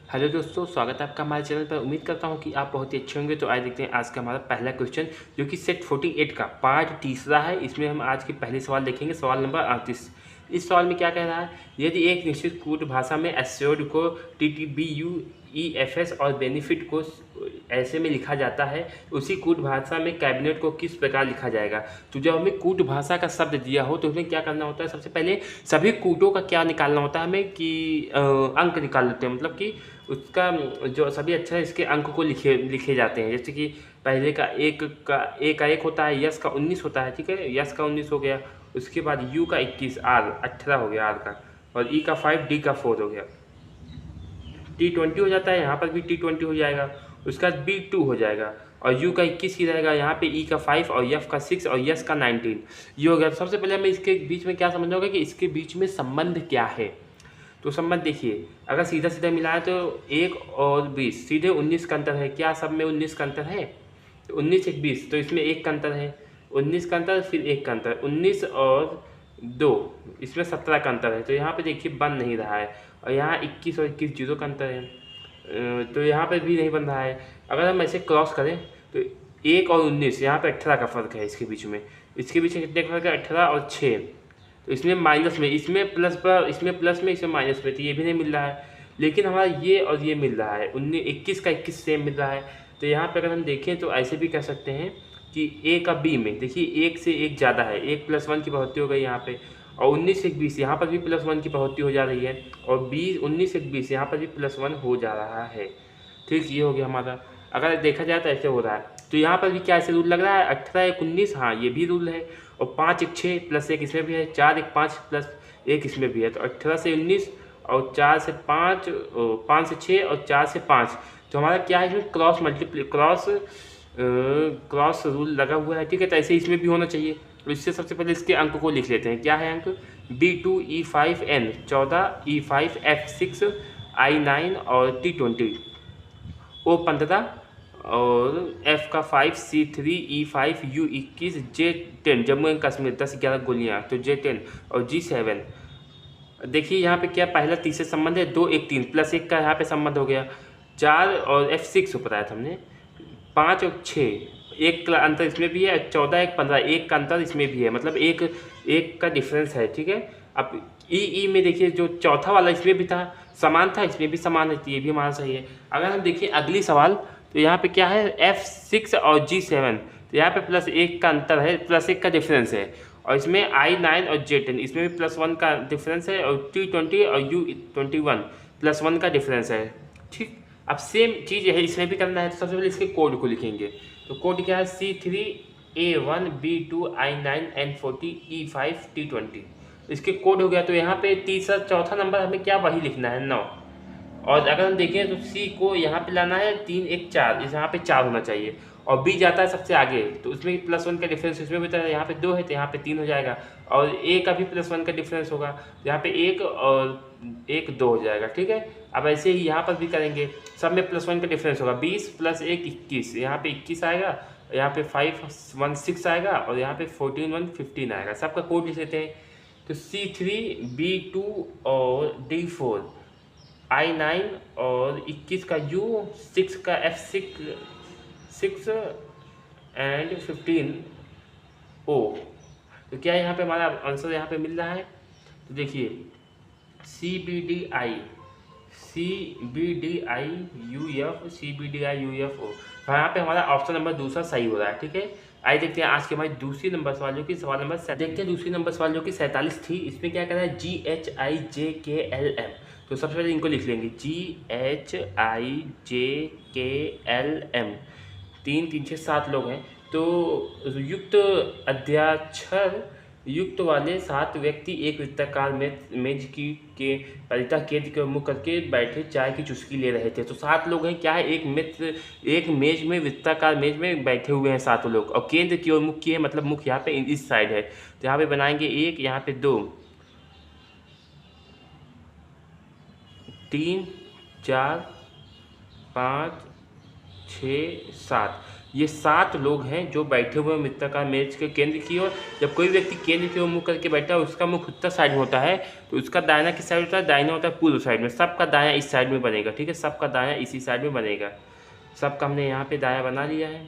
Hello दोस्तों, स्वागत है आपका हमारे चैनल पर। उम्मीद करता हूँ कि आप बहुत ही अच्छे होंगे। तो आज देखते हैं आज का हमारा पहला क्वेश्चन, जो कि सेट 48 का पार्ट तीसरा है। इसमें हम आज के पहले सवाल देखेंगे, सवाल नंबर 38। इस सवाल में क्या कह रहा है, यदि एक निश्चित कूट भाषा में एश्योर्ड को TTBUEFS और बेनिफिट को ऐसे में लिखा जाता है, उसी कूट भाषा में कैबिनेट को किस प्रकार लिखा जाएगा। तो जब हमें कूट भाषा का शब्द दिया हो तो हमें क्या करना होता है, सबसे पहले सभी कूटों का क्या निकालना होता है हमें कि अंक निकाल लेते हैं, मतलब कि उसका जो सभी अक्षर है इसके अंक को लिखे लिखे जाते हैं। जैसे कि पहले का एक होता है, यस का 19 होता है, ठीक है, यस का 19 हो गया। उसके बाद यू का 21, आर 18 हो गया, आर का, और ई का 5, डी का 4 हो गया। T20 हो जाता है, यहाँ पर भी T20 हो जाएगा। उसका बाद B2 हो जाएगा, और U का 21 ही रहेगा। यहाँ पे E का 5 और F का 6 और S का 19, ये हो गया। तो सबसे पहले हमें इसके बीच में क्या समझना होगा कि इसके बीच में संबंध क्या है। तो संबंध देखिए, अगर सीधा सीधा मिलाए तो 1 और 20, सीधे 19 का अंतर है। क्या सब में 19 का अंतर है? तो 19 एक 20, तो इसमें 1 का अंतर है। 19 का अंतर, फिर 1 का अंतर, 19 और 2, इसमें 17 का अंतर है। तो यहाँ पे देखिए बन नहीं रहा है। और यहाँ 21 और 21 जीरो का अंतर है, तो यहाँ पे भी नहीं बन रहा है। अगर हम ऐसे क्रॉस करें तो 1 और 19, यहाँ पे 18 का फ़र्क है इसके बीच में। इसके बीच में कितने का फ़र्क है? 18 और 6। तो इसमें माइनस में, इसमें प्लस पर, इसमें प्लस में, इसमें माइनस में, तो ये भी नहीं मिल रहा है। लेकिन हमारा ये और ये मिल रहा है, 21 का 21 सेम मिल रहा है। तो यहाँ पे अगर हम देखें तो ऐसे भी कह सकते हैं कि ए का बी में देखिए 1 से 1 ज़्यादा है, 1 + 1 की बढ़ोतरी हो गई यहाँ पे। और 19 से 20 यहाँ पर भी +1 की बढ़ोतरी हो जा रही है। और 19 से 20 यहाँ पर भी +1 हो जा रहा है। ठीक, ये हो गया हमारा। अगर देखा जाए तो ऐसे हो रहा है। तो यहाँ पर भी क्या ऐसे रूल लग रहा है, 18 एक 19, हाँ ये भी रूल है। और 5 एक 6 + 1 इसमें भी है, 4 एक 5 + 1 इसमें भी है। तो 18 से 19 और 4 से 5, 5 से 6 और 4 से 5। तो हमारा क्या है, इसमें क्रॉस रूल लगा हुआ है, ठीक है। तो ऐसे इसमें भी होना चाहिए। तो इससे सबसे पहले इसके अंक को लिख लेते हैं। क्या है अंक? B2E5N 14, E5F6, I9 और T20, O15 और F का 5, C3, E5, U21, J10 Jammu and Kashmir 10-11 गोलियाँ, तो J10 और G7। देखिए यहाँ पे क्या पहला तीसरे संबंध है, 2 1 3 +1 का यहाँ पे संबंध हो गया। 4 और F6 बताया था हमने, 5 और 6, 1 का अंतर इसमें भी है। 14 1 15, 1 का अंतर इसमें भी है, मतलब एक का डिफरेंस है, ठीक है। अब ई में देखिए जो चौथा वाला इसमें भी था, समान था, इसमें भी समान है, तो ये भी हमारा सही है। अगर हम देखिए अगली सवाल, तो यहाँ पे क्या है, F6 और G7, तो यहाँ पे +1 का अंतर है, +1 का डिफरेंस है। और इसमें I9 और J10 इसमें भी +1 का डिफरेंस है। और T20 और U21 +1 का डिफरेंस है, ठीक। अब सेम चीज़ है इसमें भी करना है। तो सबसे पहले इसके कोड को लिखेंगे। तो कोड क्या है, C3A1B2I9N40E5T20, इसके कोड हो गया। तो यहाँ पे तीसरा चौथा नंबर हमें क्या वही लिखना है, 9। और अगर हम देखें तो सी को यहाँ पे लाना है, 3 1 4, इस यहाँ पे 4 होना चाहिए। और बी जाता है सबसे आगे, तो उसमें +1 का डिफरेंस इसमें भी, यहाँ पे 2 है तो यहाँ पे 3 हो जाएगा। और ए का भी +1 का डिफरेंस होगा, यहाँ पे 1 और 1 2 हो जाएगा, ठीक है। अब ऐसे ही यहाँ पर भी करेंगे, सब में +1 का डिफरेंस होगा। 20 + 1 21, यहाँ पे 21 आएगा, यहाँ पे 5 1 6 आएगा, और यहाँ पे 14 1 15 आएगा। सबका कोड लिख लेते हैं। तो C3 B2 और D4, I9 और 21 का U, 6 का F6 एंड 15 O। तो क्या यहाँ पे हमारा आंसर यहाँ पे मिल रहा है? तो देखिए CBDI UF, तो यहाँ पे हमारा ऑप्शन नंबर दूसरा सही हो रहा है, ठीक है। आइए देखते हैं आज के हमारी दूसरी नंबर सवाल, जो कि सवाल नंबर देखते हैं दूसरी नंबर सवाल, जो कि 47 थी। इसमें क्या कहना है, GHIJKLM। तो सबसे पहले इनको लिख लेंगे, GHIJKLM। 3 3 6 7 लोग हैं। तो युक्त अध्याक्षर युक्त वाले 7 व्यक्ति एक वृत्ताकार मेज की के परिता केंद्र के मुख करके बैठे चाय की चुस्की ले रहे थे। तो 7 लोग हैं, क्या है, एक मेज में, वृत्ताकार मेज में बैठे हुए हैं 7 लोग, और केंद्र की ओर मुख किए, मतलब मुख यहाँ पे इस साइड है। तो यहाँ पे बनाएंगे 1, यहाँ पे 2, 3 4 5 6 7। ये 7 लोग हैं जो बैठे हुए हैं वृत्ताकार मेज के केंद्र की ओर। जब कोई व्यक्ति केंद्र की ओर मुख करके बैठा है, उसका मुख उत्तर साइड में होता है, तो उसका दाहिना किस साइड होता है? दाहिना होता है पूर्व साइड में। सबका दायां इस साइड में बनेगा, ठीक है, सबका दायां इसी साइड में बनेगा। सबका हमने यहाँ पे दायां बना लिया है,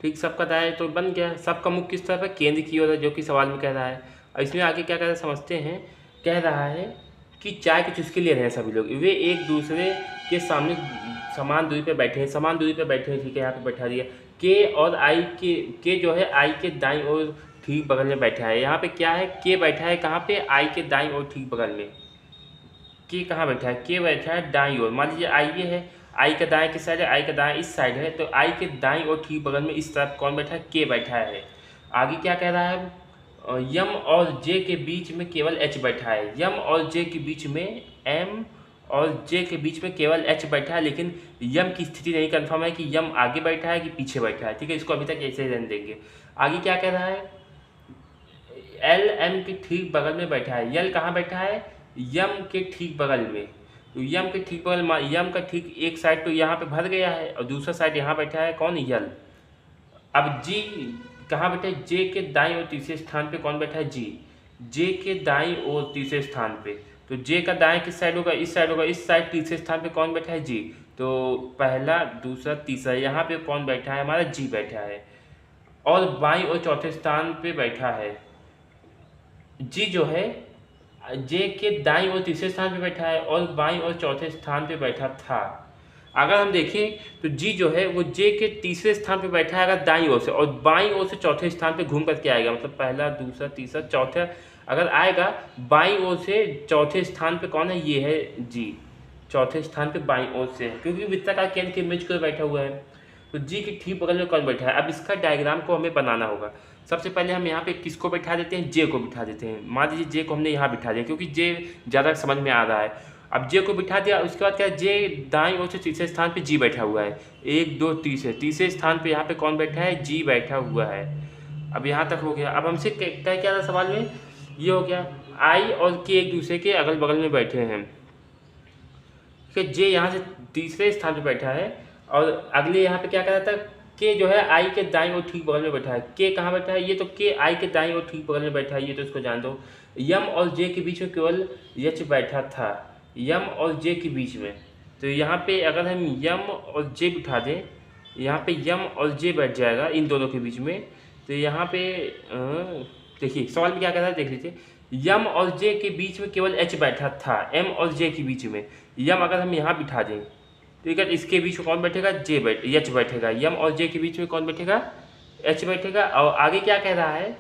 ठीक, सबका दायां तो बन गया। सबका मुख किस तरफ है? केंद्र की ओर है, जो कि सवाल में कह रहा है। और इसमें आगे क्या कह रहा है समझते हैं। कह रहा है कि चाय की चुस्की ले रहे हैं सभी लोग, वे एक दूसरे के सामने समान दूरी पे बैठे हैं, समान दूरी पे बैठे हैं, ठीक है, यहाँ पे बैठा दिया। के और आई के जो है आई के दाईं ओर ठीक बगल में बैठा है। यहाँ पे क्या है? के बैठा है कहाँ पे? आई के दाईं ओर ठीक बगल में। के कहाँ बैठा है? के बैठा है दाईं ओर। मान लीजिए आई ये है, आई का दाएं किस साइड है? आई का दाएं इस साइड है, तो आई के दाईं ओर ठीक बगल में इस तरफ कौन बैठा है? के बैठा है। आगे क्या कह रहा है? यम और जे के बीच में केवल एच बैठा है। यम और जे के बीच में, एम और जे के बीच में केवल एच बैठा है, लेकिन यम की स्थिति नहीं कंफर्म है कि यम आगे बैठा है कि पीछे बैठा है, ठीक है, इसको अभी तक ऐसे ही रहने देंगे। आगे क्या कह रहा है? एल एम के ठीक बगल में बैठा है। यल कहाँ बैठा है? यम के ठीक बगल में। तो यम के ठीक बगल में, यम का ठीक एक साइड तो यहाँ पे भर गया है और दूसरा साइड यहाँ बैठा है कौन? यल। अब जी कहाँ बैठा है? जे के दाईं और तीसरे स्थान पे कौन बैठा है? जी। जे के दाईं और तीसरे स्थान पे, तो जे का दाएं किस साइड होगा? इस साइड होगा। इस साइड तीसरे स्थान पे कौन बैठा है? जी। तो पहला, दूसरा, तीसरा, यहाँ पे कौन बैठा है? हमारा जी बैठा है। और बाईं और चौथे स्थान पे बैठा है जी, जो है जे के दाईं और तीसरे स्थान पे बैठा है और बाईं और चौथे स्थान पे बैठा था। अगर हम देखें तो जी जो है वो जे के तीसरे स्थान पे बैठा है अगर दाईं ओर से, और बाईं ओर से चौथे स्थान पे घूम करके आएगा, मतलब पहला, दूसरा, तीसरा, चौथा अगर आएगा बाईं ओर से चौथे स्थान पे कौन है? ये है जी, चौथे स्थान पे बाईं ओर से, क्योंकि वृत्ताकार केंद्र के मेज को बैठा हुआ है। तो जी के ठीक बगल में कौन बैठा है? अब इसका डायग्राम को हमें बनाना होगा। सबसे पहले हम यहाँ पे किसको बैठा देते हैं? जे को बिठा देते हैं। मान लीजिए जे को हमने यहाँ बिठा दिया क्योंकि जे ज़्यादा समझ में आ रहा है। अब जे को बिठा दिया, उसके बाद क्या? जे दाईं ओर से तीसरे स्थान पे जी बैठा हुआ है। 1 2 तीसरे स्थान पे यहाँ पे कौन बैठा है? जी बैठा हुआ है। अब यहाँ तक हो गया। अब हमसे क्या क्या था सवाल में? ये हो गया आई और के एक दूसरे के अगल बगल में बैठे हैं, ठीक है। जे यहाँ से तीसरे स्थान पे बैठा है और अगले यहाँ पे क्या कर रहा था? के जो है आई के दाईं ओर ठीक बगल में बैठा है। के कहाँ बैठा है? ये तो के आई के दाईं ओर ठीक बगल में बैठा है, ये तो इसको जान दो। यम और जे के बीच में केवल एच बैठा था, यम और जे के बीच में। तो यहाँ पे अगर हम यम और जे बिठा दें, यहाँ पे यम और जे बैठ जाएगा इन दोनों के बीच में। तो यहाँ पे देखिए सवाल में क्या कह रहा है, देख लीजिए। यम और जे के बीच में केवल एच बैठा था, एम और जे के बीच में। यम अगर हम यहाँ बिठा दें, ठीक है, इसके बीच में कौन बैठेगा? एच बैठेगा। यम और जे के बीच में कौन बैठेगा? एच बैठेगा। और आगे क्या कह रहा है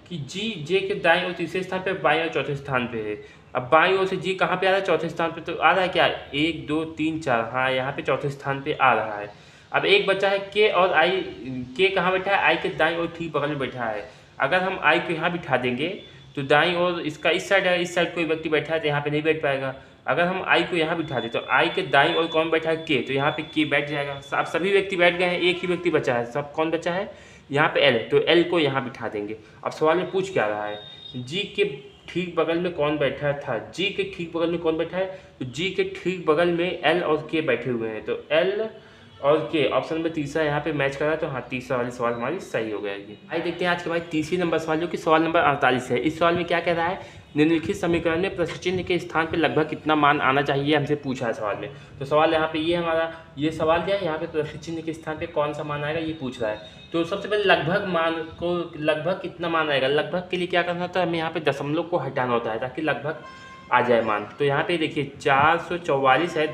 कि जी जे के दाईं और तीसरे स्थान पे, बाईं और चौथे स्थान पे है। अब बाईं ओर से जी कहाँ पे आ रहा है? चौथे स्थान पे। तो आ रहा है क्या? 1 2 3 4, हाँ यहाँ पे चौथे स्थान पे आ रहा है। अब एक बचा है के और आई। के कहाँ बैठा है? आई के दाईं और ठीक बगल में बैठा है। अगर हम आई को यहाँ बिठा देंगे तो दाईं ओर इसका इस साइड है, इस साइड कोई व्यक्ति बैठा है तो यहाँ पे नहीं बैठ पाएगा। अगर हम आई को यहाँ बिठा दें तो आई के दाईं ओर कौन बैठा है? के, तो यहाँ पे के बैठ जाएगा। अब सभी व्यक्ति बैठ गए हैं, एक ही व्यक्ति बचा है। सब कौन बचा है? यहाँ पे एल, तो एल को यहाँ बिठा देंगे। अब सवाल में पूछ क्या रहा है? जी के ठीक बगल में कौन बैठा था? जी के ठीक बगल में कौन बैठा है? तो जी के ठीक बगल में एल और के बैठे हुए हैं, तो एल और के ऑप्शन में तीसरा यहाँ पे मैच कर रहा है। तो हाँ, तीसरा वाली सवाल हमारी सही हो गया। ये आइए देखते हैं आज के भाई तीसरी नंबर सवाल, जो कि सवाल नंबर 48 है। इस सवाल में क्या कह रहा है? निम्नलिखित समीकरण में प्रश्न चिन्ह के स्थान पे लगभग कितना मान आना चाहिए, हमसे पूछा है सवाल में। तो सवाल यहाँ पे ये हमारा ये सवाल क्या है, यहाँ पे प्रश्न चिन्ह के स्थान पे कौन सा मान आएगा ये पूछ रहा है। तो सबसे पहले लगभग मान को, लगभग कितना मान आएगा, लगभग के लिए क्या करना होता है? हमें यहाँ पे दशमलव को हटाना होता है ताकि लगभग आ जाए मान। तो यहाँ पे देखिए 444 है,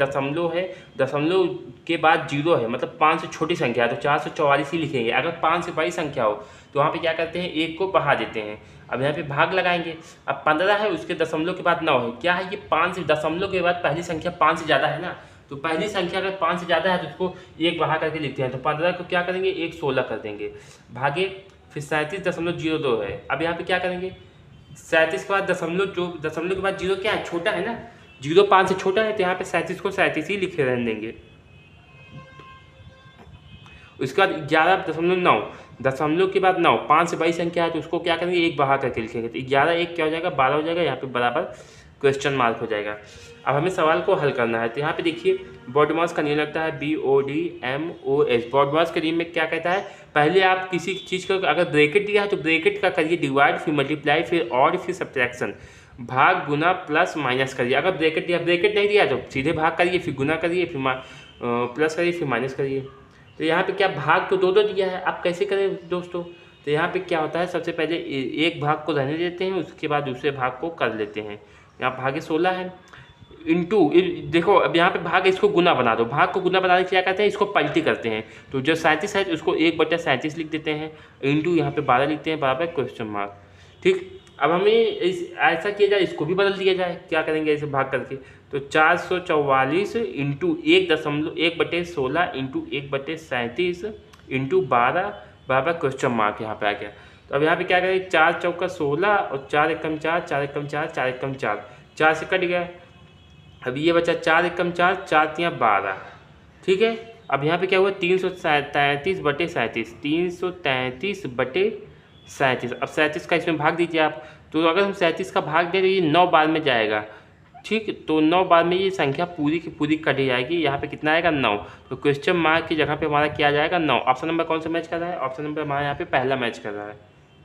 दशमलव के बाद जीरो है, मतलब 5 से छोटी संख्या है तो 444 ही लिखेंगे। अगर 5 से बड़ी संख्या हो तो वहाँ पे क्या करते हैं? 1 को बढ़ा देते हैं। अब यहाँ पे भाग लगाएंगे। अब 15 है, उसके दशमलव के बाद 9 है। क्या है ये? 5 से दशमलव के बाद पहली संख्या 5 से ज़्यादा है ना, तो पहली संख्या अगर 5 से ज़्यादा है तो उसको 1 बढ़ा करके लिखते हैं। तो 15 को क्या करेंगे? 1 16 कर देंगे, भागे फिर 37.02 है। अब यहाँ पे क्या करेंगे? 37 के बाद दशमलव के बाद जीरो क्या है? छोटा है ना, जीरो 5 से छोटा है, तो यहाँ पे 37 को 37 ही लिखे रहने देंगे। उसके बाद 11.9, दशमलव के बाद 9, 5 से बड़ी संख्या है तो उसको क्या करेंगे? 1 बढ़ा करके लिखेंगे। तो 11 1 क्या हो जाएगा? 12 हो जाएगा। यहाँ पे बराबर क्वेश्चन मार्क हो जाएगा। अब हमें सवाल को हल करना है। तो यहाँ पे देखिए बॉडमास का नियम लगता है BODMOS। बॉडमास के नियम में क्या कहता है, पहले आप किसी चीज़ को अगर ब्रैकेट दिया है तो ब्रैकेट का करिए डिवाइड, फिर मल्टीप्लाई, फिर ऑड, फिर सब्ट्रैक्शन, भाग गुना प्लस माइनस करिए। अगर ब्रैकेट दिया, ब्रैकेट नहीं दिया तो सीधे भाग करिए, फिर गुना करिए, फिर प्लस करिए, फिर माइनस करिए। तो यहाँ पे क्या भाग तो दो दिया है, आप कैसे करें दोस्तों। तो यहाँ पे क्या होता है, सबसे पहले एक भाग को रहने देते हैं, उसके बाद दूसरे भाग को कर लेते हैं। यहाँ भागे 16 है इंटू, देखो अब यहाँ पे भाग इसको गुना बना दो। भाग को गुना बनाने के क्या करते हैं, इसको पलटी करते हैं। तो जो 37 है उसको 1/37 लिख देते हैं, इंटू यहाँ पे 12 लिखते हैं, बराबर क्वेश्चन मार्क। ठीक, अब हमें ऐसा किया जाए, इसको भी बदल दिया जाए। क्या करेंगे इसे भाग करके, तो 444 इंटू 1/16 इंटू 1/37 इंटू 12 बराबर क्वेश्चन मार्क यहाँ पे आ गया। तो अब यहाँ पे क्या करेंगे, 4 चौका 16 और 4 एकम 4, 4 एकम 4, 4 एकम 4, 4 से कट गया। अब ये बचा 4 एकम 4, 4 तियाँ 12। ठीक है, अब यहाँ पे क्या हुआ, 333/37, 333/37। अब 37 का इसमें भाग दीजिए आप। तो अगर हम 37 का भाग दें तो ये 9 बार में जाएगा। ठीक, तो 9 बार में ये संख्या पूरी की पूरी कट जाएगी। यहाँ पे कितना आएगा, 9। तो क्वेश्चन मार्क की जगह पे हमारा क्या आ जाएगा, 9। ऑप्शन नंबर कौन सा मैच कर रहा है, ऑप्शन नंबर हमारा यहाँ पे पहला मैच कर रहा है।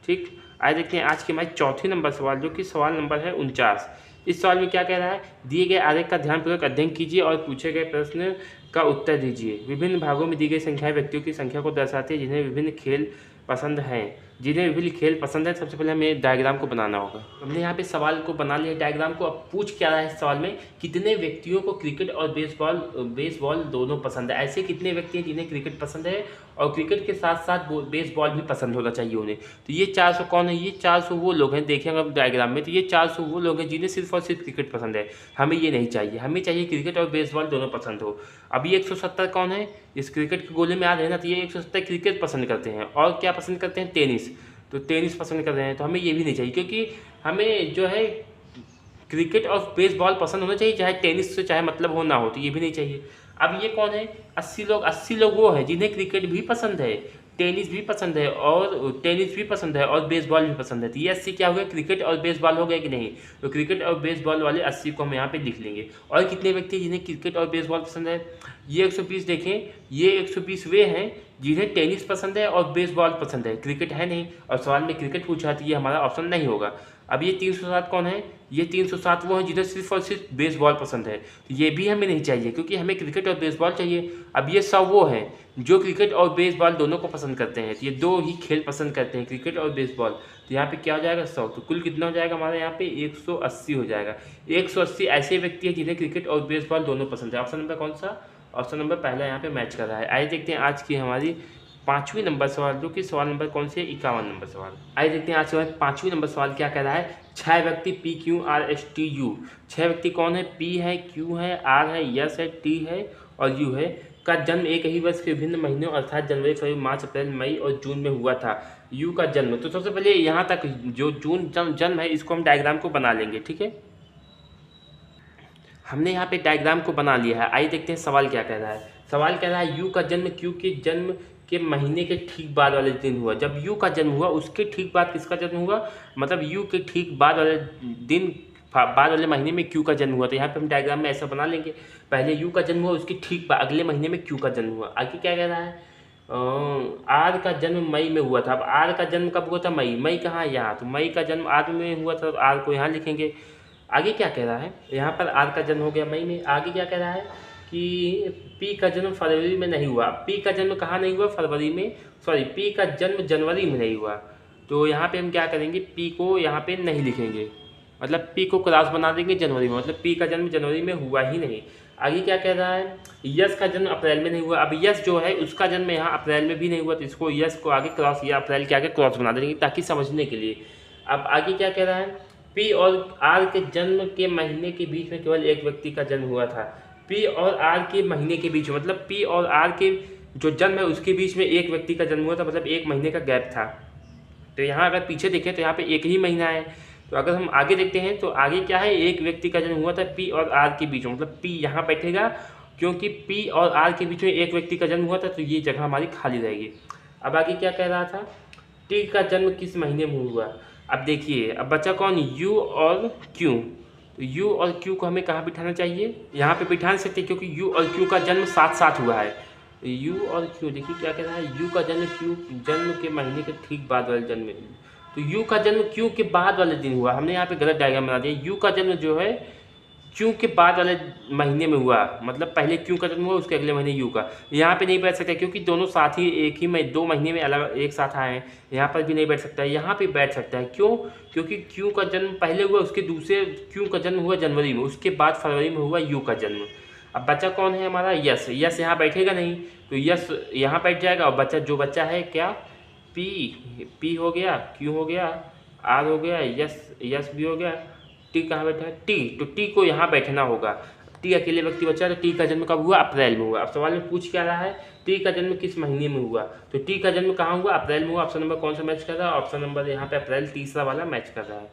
ठीक, आइए देखते हैं आज के हमारे चौथे नंबर सवाल, जो कि सवाल नंबर है 49। इस सवाल में क्या कह रहा है, दिए गए आरेख का ध्यानपूर्वक अध्ययन कीजिए और पूछे गए प्रश्न का उत्तर दीजिए। विभिन्न भागों में दी गई संख्याएं व्यक्तियों की संख्या को दर्शाती है जिन्हें विभिन्न खेल पसंद है। सबसे पहले हमें डायग्राम को बनाना होगा। हमने यहाँ पे सवाल को बना लिया डायग्राम को। अब पूछ क्या रहा है इस सवाल में, कितने व्यक्तियों को क्रिकेट और बेसबॉल दोनों पसंद है। ऐसे कितने व्यक्ति हैं जिन्हें क्रिकेट पसंद है और क्रिकेट के साथ साथ बेसबॉल भी पसंद होना चाहिए उन्हें। तो ये 400 कौन है, ये 400 वो लोग हैं, देखेंगे अब डायग्राम में। तो ये 400 वो लोग हैं जिन्हें सिर्फ और सिर्फ क्रिकेट पसंद है। हमें ये नहीं चाहिए, हमें चाहिए क्रिकेट और बेसबॉल दोनों पसंद हो। अब ये 170 कौन है, इस क्रिकेट के गोले में आ रहे हैं ना, तो ये 170 क्रिकेट पसंद करते हैं। और क्या पसंद करते हैं, टेनिस। तो टेनिस पसंद कर रहे हैं, तो हमें ये भी नहीं चाहिए, क्योंकि हमें जो है क्रिकेट और बेसबॉल पसंद होना चाहिए, चाहे टेनिस से चाहे मतलब हो ना हो। तो ये भी नहीं चाहिए। अब ये कौन है, 80 लोग वो हैं जिन्हें क्रिकेट भी पसंद है, टेनिस भी पसंद है और बेसबॉल भी पसंद है। तो ये 80 क्या हो गया, क्रिकेट और बेसबॉल हो गया कि नहीं। तो क्रिकेट और बेसबॉल वाले 80 को हम यहाँ पे लिख लेंगे। और कितने व्यक्ति जिन्हें क्रिकेट और बेसबॉल पसंद है, ये 120 देखें, ये 120 वे हैं जिन्हें टेनिस पसंद है और बेसबॉल पसंद है, क्रिकेट है नहीं। और सवाल में क्रिकेट पूछा है तो ये हमारा ऑप्शन नहीं होगा। अब ये 307 कौन है, ये 307 वो हैं जिन्हें सिर्फ और सिर्फ बेसबॉल पसंद है। तो ये भी हमें नहीं चाहिए, क्योंकि हमें क्रिकेट और बेसबॉल चाहिए। अब ये 100 वो हैं जो क्रिकेट और बेसबॉल दोनों को पसंद करते हैं। तो ये दो ही खेल पसंद करते हैं, क्रिकेट और बेसबॉल। तो यहाँ पे क्या हो जाएगा, 100। तो कुल कितना हो जाएगा हमारे यहाँ पे, 180 हो जाएगा। 180 ऐसे व्यक्ति हैं जिन्हें क्रिकेट और बेसबॉल दोनों पसंद है। ऑप्शन नंबर कौन सा, ऑप्शन नंबर पहला यहाँ पे मैच कर रहा है। आइए देखते हैं आज की हमारी 5वीं नंबर सवाल, जो कि सवाल नंबर कौन से, 51 नंबर सवाल। आइए देखते हैं आज के 5वीं नंबर सवाल क्या कह रहा है। 6 व्यक्ति PQRSTU, 6 व्यक्ति कौन है, P है, Q है, R है, S है, T है और U है, का जन्म एक ही वर्ष के विभिन्न महीनों अर्थात जनवरी, फरवरी, मार्च, अप्रैल, मई और जून में हुआ था। U का जन्म, तो सबसे पहले यहाँ तक जो जून जन्म है इसको हम डायग्राम को बना लेंगे। ठीक है, हमने यहाँ पे डायग्राम को बना लिया है। आइए देखते हैं सवाल क्या कह रहा है। सवाल कह रहा है यू का जन्म क्यू के जन्म के महीने के ठीक बाद वाले दिन हुआ। जब यू का जन्म हुआ उसके ठीक बाद किसका जन्म हुआ, मतलब यू के ठीक बाद वाले दिन बाद वाले महीने में क्यू का जन्म हुआ। तो यहाँ पे हम डायग्राम में ऐसा बना लेंगे, पहले यू का जन्म हुआ, उसके ठीक अगले महीने में क्यू का जन्म हुआ। आगे क्या कह रहा है, आर का जन्म मई में हुआ था। अब आर का जन्म कब हुआ था, मई कहाँ है, यहाँ। तो मई का जन्म आर में हुआ था, तो आर को यहाँ लिखेंगे। आगे क्या कह रहा है, यहाँ पर आर का जन्म हो गया मई में। आगे क्या कह रहा है कि पी का जन्म फरवरी में नहीं हुआ। पी का जन्म कहाँ नहीं हुआ, फरवरी में, सॉरी पी का जन्म जनवरी में नहीं हुआ। तो यहाँ पे हम क्या करेंगे, पी को यहाँ पे नहीं लिखेंगे, मतलब पी को क्रॉस बना देंगे जनवरी में, मतलब पी का जन्म जनवरी में हुआ ही नहीं। आगे क्या कह रहा है, यस का जन्म अप्रैल में नहीं हुआ। अब यस जो है उसका जन्म यहाँ अप्रैल में भी नहीं हुआ, तो इसको यस को आगे क्रॉस या अप्रैल के आगे क्रॉस बना देंगे ताकि समझने के लिए। अब आगे क्या कह रहा है, पी और आर के जन्म के महीने के बीच में केवल एक व्यक्ति का जन्म हुआ था। पी और आर के महीने के बीच में, मतलब पी और आर के जो जन्म है उसके बीच में एक व्यक्ति का जन्म हुआ था, मतलब एक महीने का गैप था। तो यहाँ अगर पीछे देखें तो यहाँ पे एक ही महीना है। तो अगर हम आगे देखते हैं तो आगे क्या है, एक व्यक्ति का जन्म हुआ था पी और आर के बीच में, मतलब पी यहाँ बैठेगा क्योंकि पी और आर के बीच में एक व्यक्ति का जन्म हुआ था, तो ये जगह हमारी खाली रहेगी। अब आगे क्या कह रहा था, टी का जन्म किस महीने में हुआ। अब देखिए, अब बचा कौन, यू और क्यू। तो यू और क्यू को हमें कहाँ बिठाना चाहिए, यहाँ पे बिठा सकते हैं क्योंकि यू और क्यू का जन्म साथ साथ हुआ है। यू और क्यू देखिए क्या कह रहा है, यू का जन्म क्यू जन्म के महीने के ठीक बाद वाले जन्म में, तो यू का जन्म क्यू के बाद वाले दिन हुआ। हमने यहाँ पे गलत डायग्राम बना दिया। यू का जन्म जो है क्यू के बाद वाले महीने में हुआ, मतलब पहले क्यू का जन्म हुआ उसके अगले महीने यू का। यहाँ पे नहीं बैठ सकता क्योंकि दोनों साथ ही एक ही में 2 महीने में अलग एक साथ आए हैं। यहाँ पर भी नहीं बैठ सकता है, यहाँ पे बैठ सकता है। क्यों? क्योंकि क्यू का जन्म पहले हुआ, उसके दूसरे क्यू का जन्म हुआ जनवरी में, उसके बाद फरवरी में हुआ यू का जन्म। अब बच्चा कौन है हमारा? यस। यस यहाँ बैठेगा नहीं, तो यस यहाँ बैठ जाएगा और बच्चा जो बच्चा है क्या, पी हो गया, क्यू हो गया, आर हो गया, यस भी हो गया, टी कहाँ बैठा है? टी, तो टी को यहाँ बैठना होगा। टी अकेले व्यक्ति बचा, तो टी का जन्म कब हुआ? अप्रैल में हुआ। अब सवाल में पूछ क्या रहा है, टी का जन्म किस महीने में हुआ, तो टी का जन्म कहाँ हुआ? अप्रैल में हुआ। ऑप्शन नंबर कौन सा मैच कर रहा है? ऑप्शन नंबर यहाँ पे अप्रैल तीसरा वाला मैच कर रहा है।